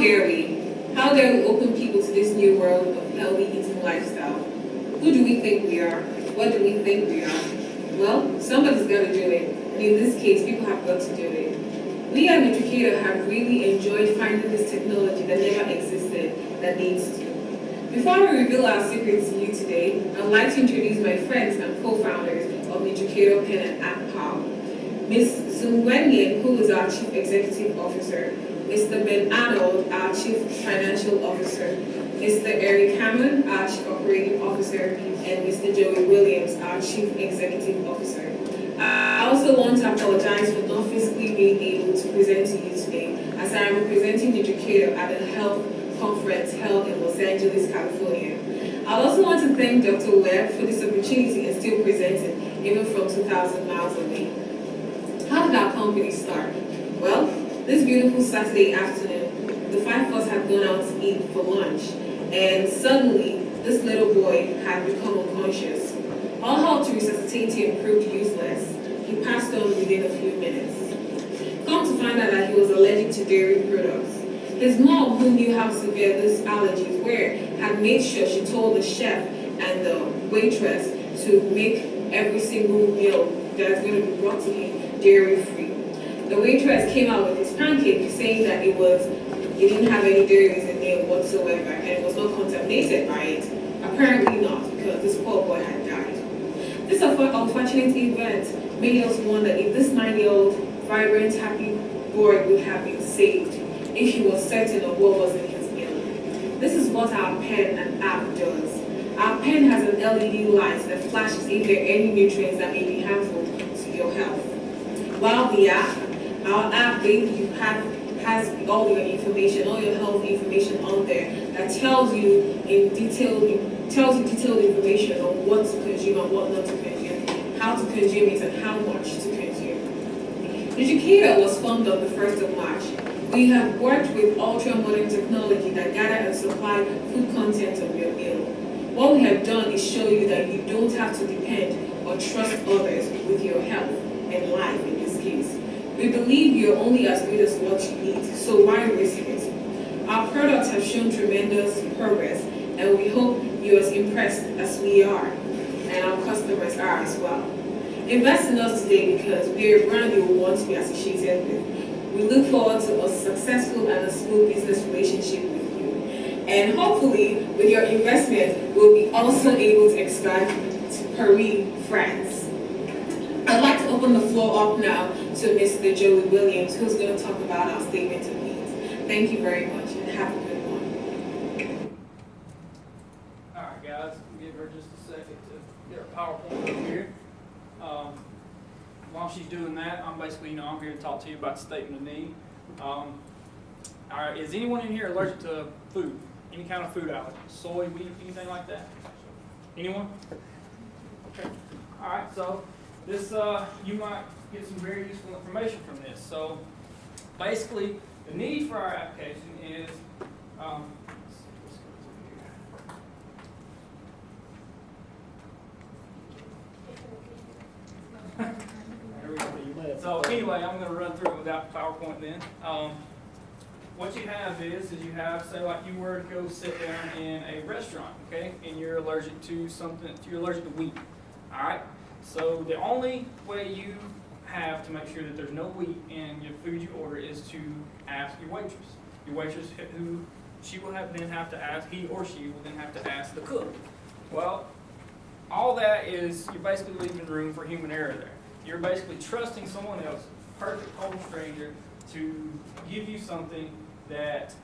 dare we? How dare we open people to this new world of healthy eating lifestyle? Who do we think we are? What do we think we are? Well, somebody's got to do it. And in this case, people have got to do it. We at Nutricator have really enjoyed finding this technology that never existed, that needs to. Before we reveal our secrets to you today, I'd like to introduce my friends and co-founders of Nutricator Pen and App Power. Ms. Zungwenyen, who is our Chief Executive Officer, Mr. Ben Arnold, our Chief Financial Officer, Mr. Eric Hammond, our Chief Operating Officer, and Mr. Joey Williams, our Chief Executive Officer. I also want to apologize for not physically being able to present to you today, as I am representing Nutricator at a health conference held in Los Angeles, California. I also want to thank Dr. Webb for this opportunity and still presenting, even from 2,000 miles away. How did our company start? Well, this beautiful Saturday afternoon, the five of us had gone out to eat for lunch, and suddenly, this little boy had become unconscious. All help to resuscitate him proved useless. He passed on within a few minutes. Come to find out that he was allergic to dairy products. His mom, who knew how severe these allergies were, had made sure she told the chef and the waitress to make every single meal that's going to be brought to him dairy-free. The waitress came out with his pancake saying that it didn't have any dairies in it whatsoever and it was not contaminated by it. Apparently not, because this poor boy had died. This unfortunate event made us wonder if this 9-year-old, vibrant, happy boy would have been saved if he was certain of what was in his meal. This is what our pen and app does. Our pen has an LED light that flashes if there are any nutrients that may be harmful to your health. While our app basically has all your information, all your health information on there that tells you detailed information on what to consume and what not to consume, how to consume it and how much to consume. Nutricator was formed on the 1st of March. We have worked with ultra-modern technology that gather and supply food content of your meal. What we have done is show you that you don't have to depend or trust others with your health and life in this case. We believe you're only as good as what you eat, so why risk it? Our products have shown tremendous progress, and we hope you're as impressed as we are, and our customers are as well. Invest in us today because we're a brand you will want to be associated with. We look forward to a successful and a smooth business relationship with you. And hopefully, with your investment, we'll be also able to expand to Paris, France. I'd like to open the floor up now to Mr. Joey Williams, who's going to talk about our statement of needs. Thank you very much, and have a good one. All right, guys, give her just a second to get our PowerPoint over here. While she's doing that, I'm basically, I'm here to talk to you about the statement of need. All right, is anyone in here allergic to food? Any kind of food allergy? Soy, wheat, anything like that? Anyone? Okay. All right, so this, you might get some very useful information from this. So basically, the need for our application is, so anyway, I'm going to run through it without PowerPoint then. What you have is you have, say like you were to go sit down in a restaurant, okay, and you're allergic to something, you're allergic to wheat, all right? So the only way you have to make sure that there's no wheat in your food you order is to ask your waitress. Your waitress, who she will then have to ask, he or she will then have to ask the cook. Well, all that is, you're basically leaving room for human error there. You're basically trusting someone else, perfect total stranger, to give you something that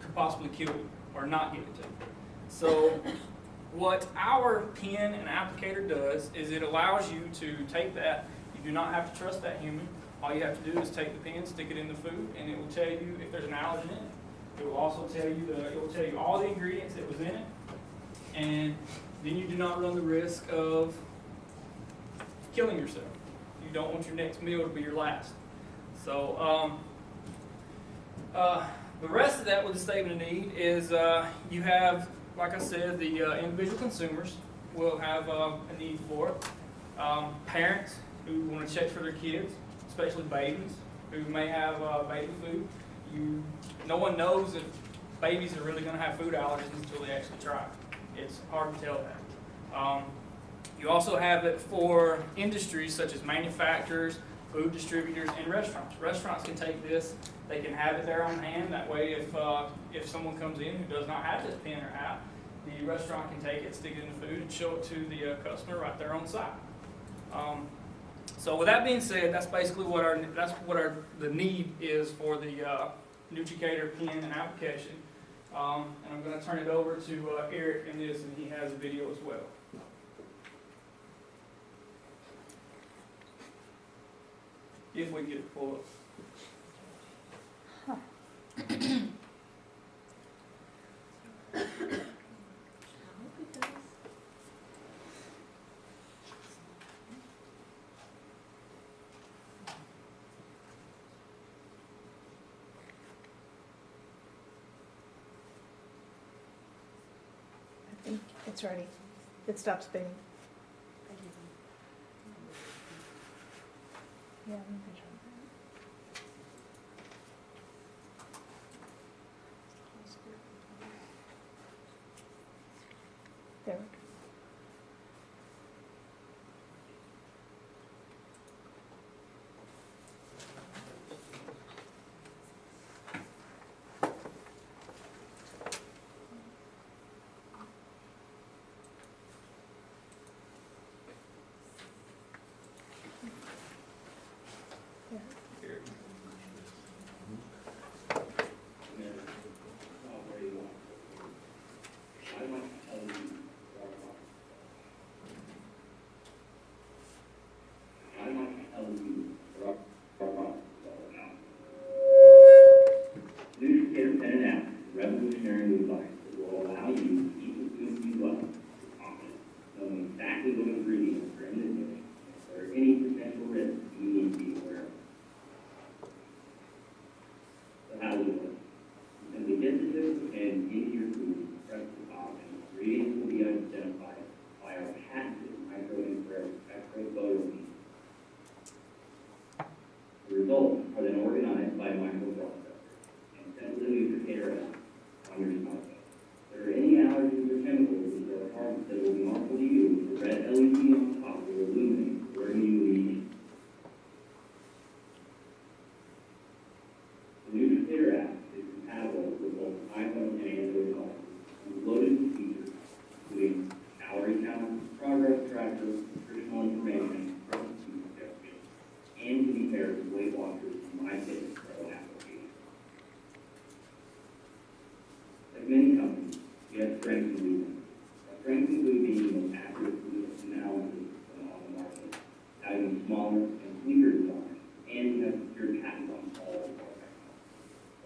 could possibly kill you or not give it to you. So what our pen and applicator does is it allows you to take that. You do not have to trust that human. All you have to do is take the pen, stick it in the food, and it will tell you if there's an allergen in it. It will also tell you all the ingredients that was in it, and then you do not run the risk of killing yourself. You don't want your next meal to be your last. So the rest of that with the statement of need is you have, like I said, the individual consumers will have a need for it. Parents who want to check for their kids, especially babies who may have baby food. no one knows if babies are really going to have food allergies until they actually try it. It's hard to tell that. You also have it for industries such as manufacturers, food distributors, and restaurants. Restaurants can take this, they can have it there on hand. That way, if someone comes in who does not have this pen or app, the restaurant can take it, stick it in the food, and show it to the customer right there on site. So with that being said, that's basically what the need is for the Nutricator pen and application. And I'm going to turn it over to Eric in this, and he has a video as well. If we can get it pulled up. I think it's ready. It stopped spinning. Yeah, I'm gonna try that. There we go. Nutricator pen and app is a revolutionary new device that will allow you to eat the foods you love with confidence, knowing exactly what ingredients are in the dish, if there are any potential risks you need to be aware of. So how does it work? You simply get the dish and into your food, press the top, and ingredients will be identified by our patented micro-infrared spectral photo beam. The results are then organized by a microprocessor and sent to the Nutricator app on your smartphone. If there are any allergens or chemicals that will be harmful to you, the red LED on top will illuminate where you need. The Nutricator app is compatible with both iPhone and Android phones and is loaded with features including calorie count, progress tracker, nutritional information, recipe suggestions, and can be paired with Weight Watchers and MyFitness Pro application. Like many companies, we have strengths and weaknesses. Our strength include being the most accurate food analysis on the market, having a smaller and sleeker design, and we have secured patents on all of our technology.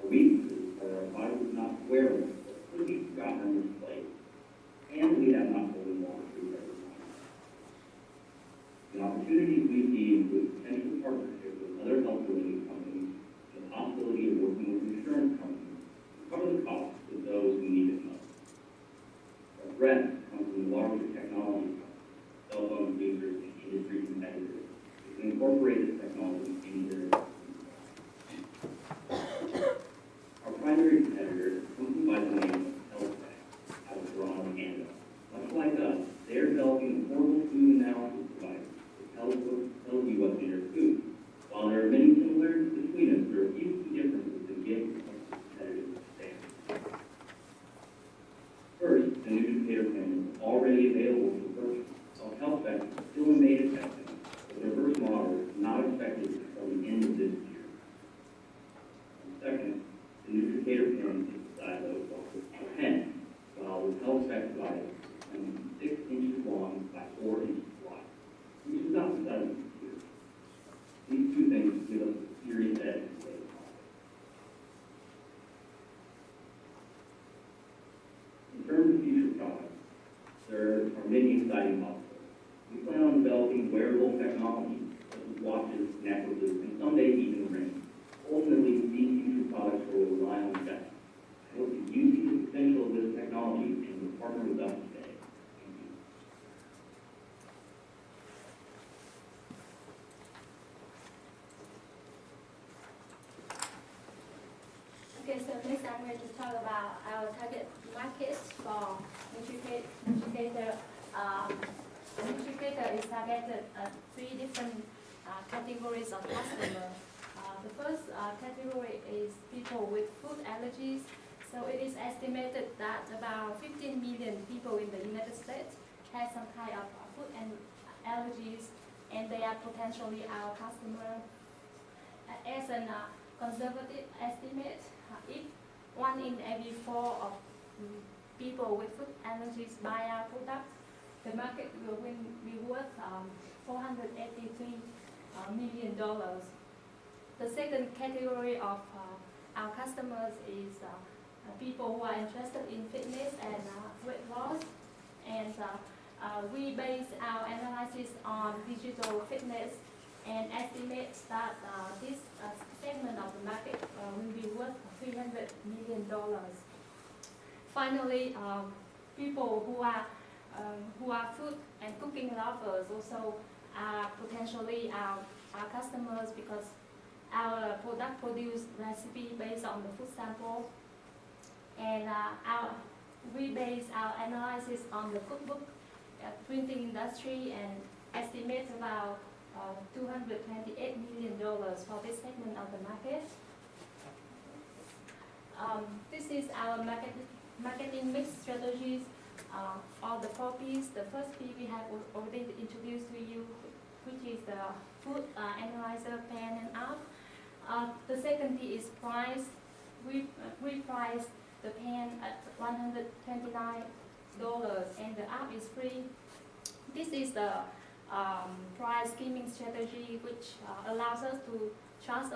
Our weaknesses are our device is not wearable, but could be forgotten or misplaced, and we have not fully walked through every one. The opportunities we see include potential partnerships with other health-related companies, and the possibility of working with insurance companies to cover the costs of those who need it most. Our threats come from the larger technology companies, cell phone users, and industry competitors who can incorporate this technology into their Our primary competitor is a company by the name of Healthtech out of Toronto, Canada. Much like us, they are developing a portable food analysis device that tells you what's in your food. While there are many similarities between us, there are a few key differences that give us competitive advantage. First, the Nutricator pen is already available for purchase. While Healthtech is still in beta testing, but their first model is not expected until the end of this year. And second, the Nutricator pen Okay, so next I'm going to talk about our target markets for Nutricator. Nutricator is targeted at 3 different categories of customers. The first category is people with food allergies. So it is estimated that about 15 million people in the United States have some kind of food and allergies, and they are potentially our customer. As a conservative estimate, if 1 in every 4 of people with food allergies buy our product, the market will be worth $483 million. The second category of our customers is people who are interested in fitness and weight loss, and we base our analysis on digital fitness and estimate that this segment of the market will be worth $300 million. Finally, people who are food and cooking lovers also are potentially our customers, because our product produce recipe based on the food sample, and we base our analysis on the cookbook printing industry and estimate about $228 million for this segment of the market. This is our marketing mix strategies. All the 4 P's. The first P we have already introduced to you, which is the food analyzer, pen, and app. The second P is price. We price the pen at $129, and the app is free. This is the price skimming strategy, which allows us to charge a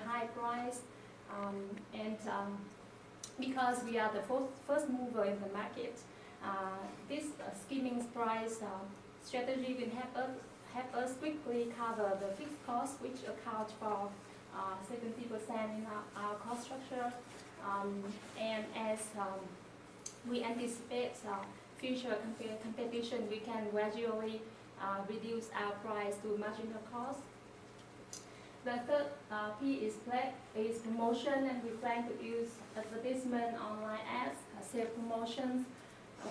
high price, and because we are the first mover in the market, this skimming price strategy will help us quickly cover the fixed costs, which account for 70% in our cost structure, and as we anticipate future competition, we can gradually reduce our price to marginal cost. The third P is promotion, and we plan to use advertisement, online ads, sales promotions.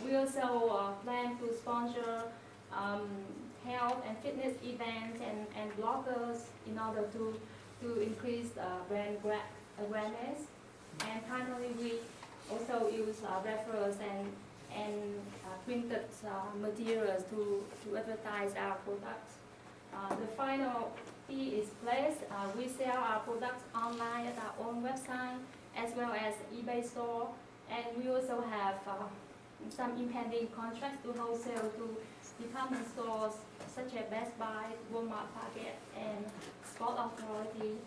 We also plan to sponsor health and fitness events and bloggers in order to increase brand awareness. And finally, we also use referrals and printed materials to advertise our products. The final P is place. We sell our products online at our own website as well as eBay store, and we also have some impending contracts to wholesale to department stores such as Best Buy, Walmart, Target, and Sport Authority.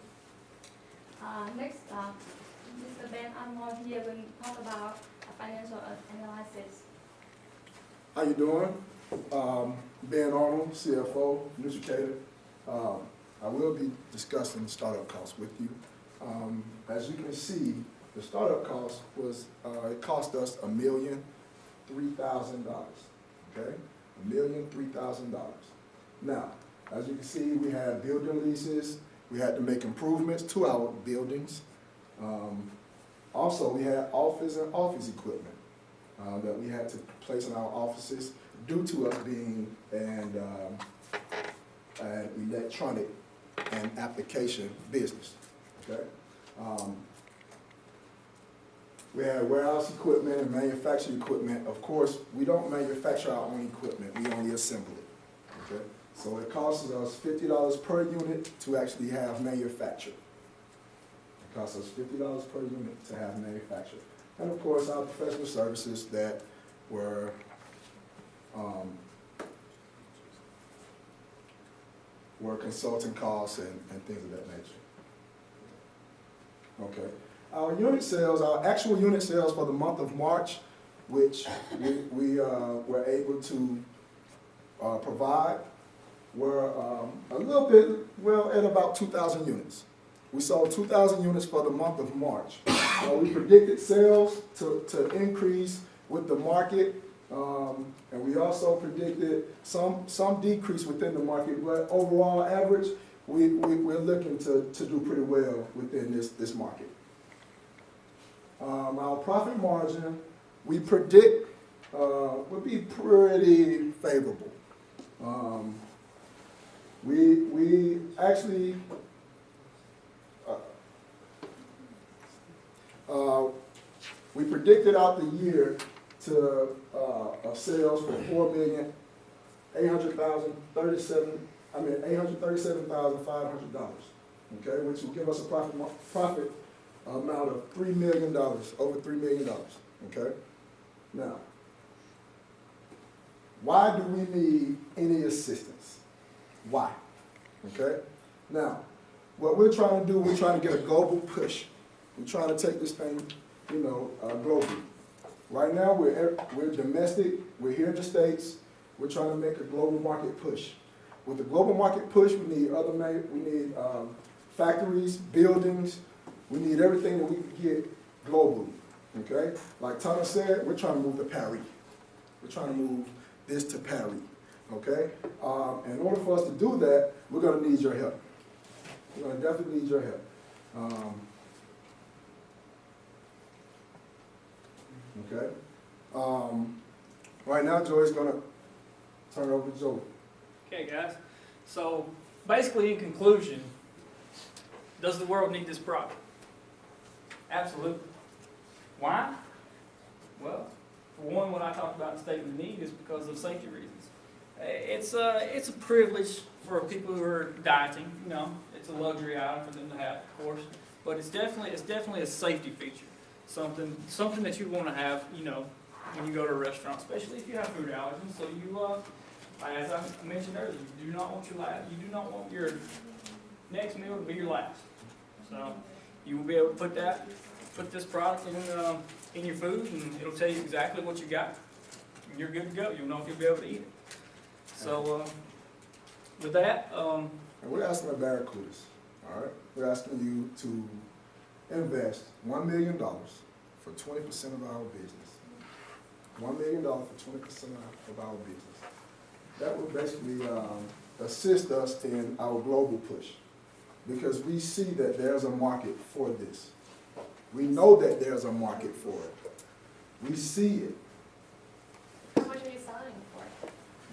Next, Mr. Ben Armour here will talk about financial analysis. How you doing? Ben Arnold, CFO, Nutricator. I will be discussing startup costs with you. As you can see, the startup cost was, it cost us $1,003,000, okay? $1,003,000. Now, as you can see, we had building leases, we had to make improvements to our buildings. Also, we had office and office equipment that we had to place in our offices due to us being an electronic and application business, okay? We had warehouse equipment and manufacturing equipment. Of course, we don't manufacture our own equipment, we only assemble it, okay? So it costs us $50 per unit to actually have manufactured. It costs us $50 per unit to have manufactured. And of course, our professional services that were consulting costs and things of that nature. Okay. Our unit sales, our actual unit sales for the month of March, which we were able to provide, were a little bit, well, at about 2,000 units. We sold 2,000 units for the month of March. We predicted sales to increase with the market, and we also predicted some decrease within the market, but overall average, we're looking to do pretty well within this market. Our profit margin, we predict, would be pretty favorable. We actually, we predicted out the year to, of sales for $837,500, okay, which will give us a profit amount of $3 million, over $3 million, okay? Now, why do we need any assistance? Why? Okay? Now, what we're trying to do, we're trying to get a global push. We're trying to take this thing, globally. Right now, we're domestic. We're here in the States. We're trying to make a global market push. With the global market push, we need factories, buildings. We need everything that we can get globally. Okay? Like Thomas said, we're trying to move to Paris. We're trying to move this to Paris. Okay? In order for us to do that, we're going to need your help. We're going to definitely need your help. Okay? Right now, Joey's going to turn it over to Joey. Okay, guys. So, basically, in conclusion, does the world need this product? Absolutely. Why? Well, for one, what I talked about in statement of need is because of safety reasons. It's a privilege for people who are dieting. It's a luxury item for them to have, of course. But it's definitely a safety feature. Something that you want to have, when you go to a restaurant, especially if you have food allergies. So as I mentioned earlier, you do not want your next meal to be your last. So you will be able to put this product in your food, and it'll tell you exactly what you got. And you're good to go. You'll know if you'll be able to eat it. So with that, and we're asking the Barracudas, all right? We're asking you to invest $1 million for 20% of our business. $1 million for 20% of our business. That will basically assist us in our global push, because we see that there's a market for this. We know that there's a market for it. We see it. How much are you selling for?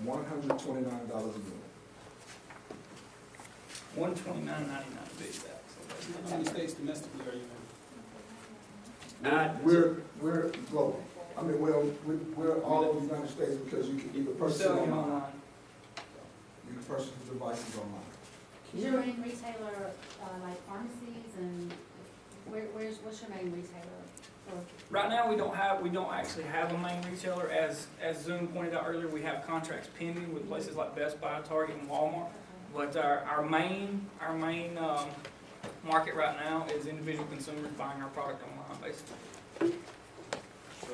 $129 a unit. $129.99 big bag. How many states domestically are you in? We're global. I mean, we're all over the United States, because you can either purchase it online. You can purchase the devices online. Is your main retailer like pharmacies, and what's your main retailer? Right now, we don't actually have a main retailer. As Zoom pointed out earlier, we have contracts pending with places like Best Buy, Target, and Walmart. But our main market right now is individual consumers buying our product online, basically.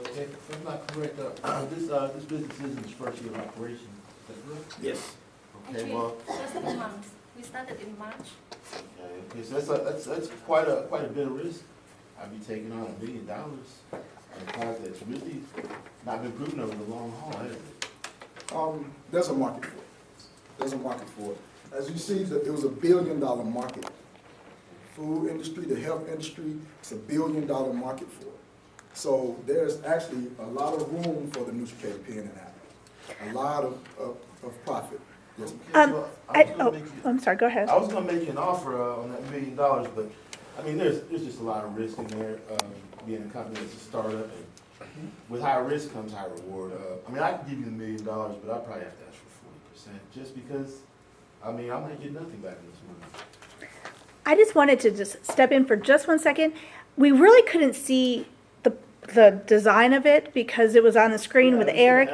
Okay, if I'm not correct, this business is in its first year of operation, is that correct? Yes. Okay, Actually, well, just a month. We started in March. okay, so that's quite a bit of risk. I'd be taking on $1 million, a product that's really not been proven over the long haul, has it? There's a market for it. There's a market for it. As you see, it was $1 billion market. Food industry, the health industry, it's $1 billion market for it. So there's actually a lot of room for the Nutricated pen and apple. A lot of profit. Yes. Well, I'm sorry, go ahead. I was gonna make you an offer on that $1 million, but, I mean, there's just a lot of risk in there, being a company that's a startup, and with high risk comes high reward. I mean, I could give you $1 million, but I probably have to ask for 40%, just because, I mean, I might get nothing back in this money. I just wanted to just step in for just 1 second. We really couldn't see the design of it because it was on the screen with Eric.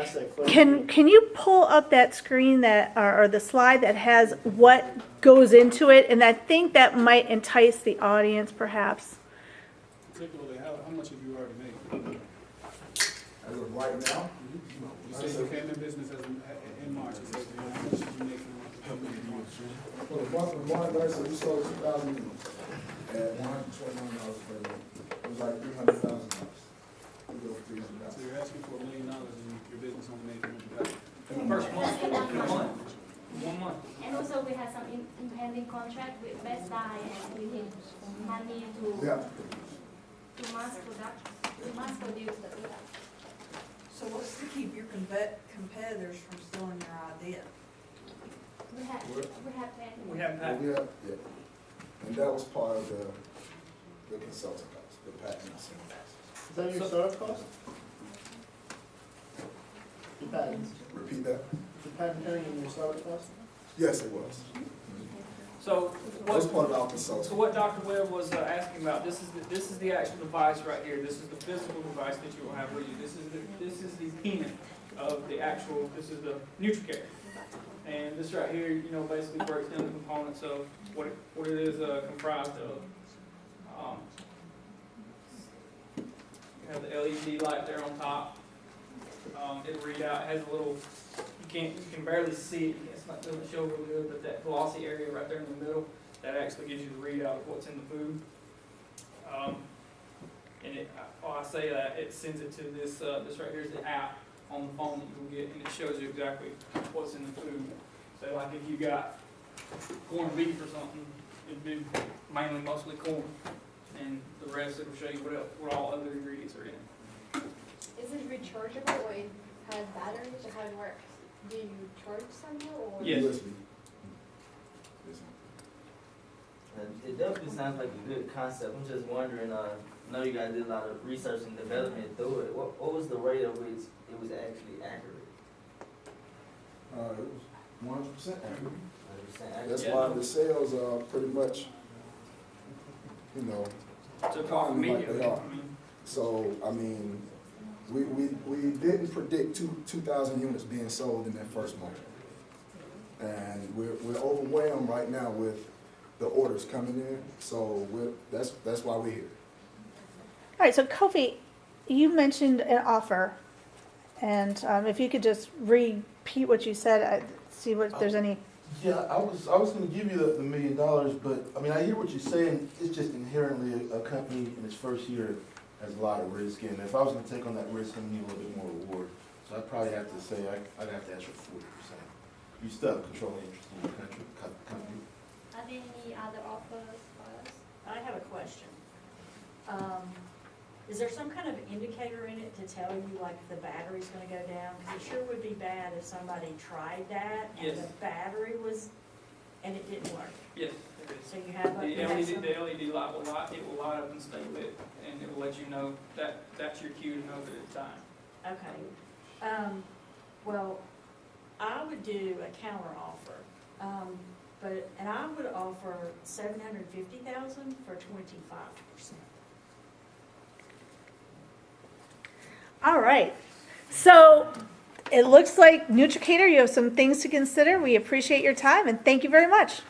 Can you pull up that screen or the slide that has what goes into it? And I think that might entice the audience, perhaps. Particularly, how much have you already made? As of right now, You said you came in business in March. You said, how much did you make in March? for the month of March, we sold 2,000 units at $129 per unit. It was like $300,000. So you're asking for $1 million and your business only made $100,000. First month. Just in 1 month. 1 month. And also we have some impending contract with Best Buy, and we need money to. Yeah. to mass production, to mass produce the product. So what's to keep your competitors from stealing your idea? We have patent. We have Well, that. we have, yeah. And that was part of the consulting cost, the patent and similar costs. Is that your startup cost? The patents, Repeat that? the patent attorney and your startup cost? Yes, it was. So That was what, part of our so consulting. what Dr. Webb was asking about, this is the actual device right here. This is the physical device that you will have with you. This is the pennant of the actual, this is the NutriCare. And this right here, you know, basically breaks down the components of what it is comprised of. You have the LED light there on top. It'll read out, it has a little, you can barely see it, it's not doesn't show real good, but that glossy area right there in the middle, that actually gives you the readout of what's in the food. And I say that, it sends it to this right here is the app on the phone that you'll get, and it shows you exactly what's in the food. So like if you got corned beef or something, it'd be mainly mostly corn, and the rest it'll show you what all other ingredients are in it. Is it rechargeable or it has batteries or how it works? Do you charge somehow or? Yes. USB. Yes, ma'am. It definitely sounds like a good concept. I'm just wondering, I know you guys did a lot of research and development through it. What was the rate at which it was actually accurate? It was 100% accurate. 100% accurate? That's Yeah. why the sales are pretty much, you know, So talk common like immediately. they are. So, I mean, we didn't predict 2,000 units being sold in that first month. And we're overwhelmed right now with the orders coming in, so that's why we're here. All right, so Kofi, you mentioned an offer, and if you could just repeat what you said, see if there's any. Yeah, I was gonna give you the $1 million, but, I mean, I hear what you're saying, it's just inherently a company in its first year has a lot of risk, and if I was gonna take on that risk, I'm gonna need a little bit more reward. So I'd probably have to say, I'd have to ask for 40%. You still have controlling interest in your company. Are there any other offers for us? I have a question. Is there some kind of indicator in it to tell you like if the battery's gonna go down? Because it sure would be bad if somebody tried that and Yes. the battery was, and it didn't work. Yes, there is. So you have like. The LED light will light, it will light up and stay lit, and it will let you know that that's your cue to know that it's time. Okay. Well, I would do a counter offer, and I would offer $750,000 for 25%. All right. So it looks like NutriCater, you have some things to consider. We appreciate your time and thank you very much.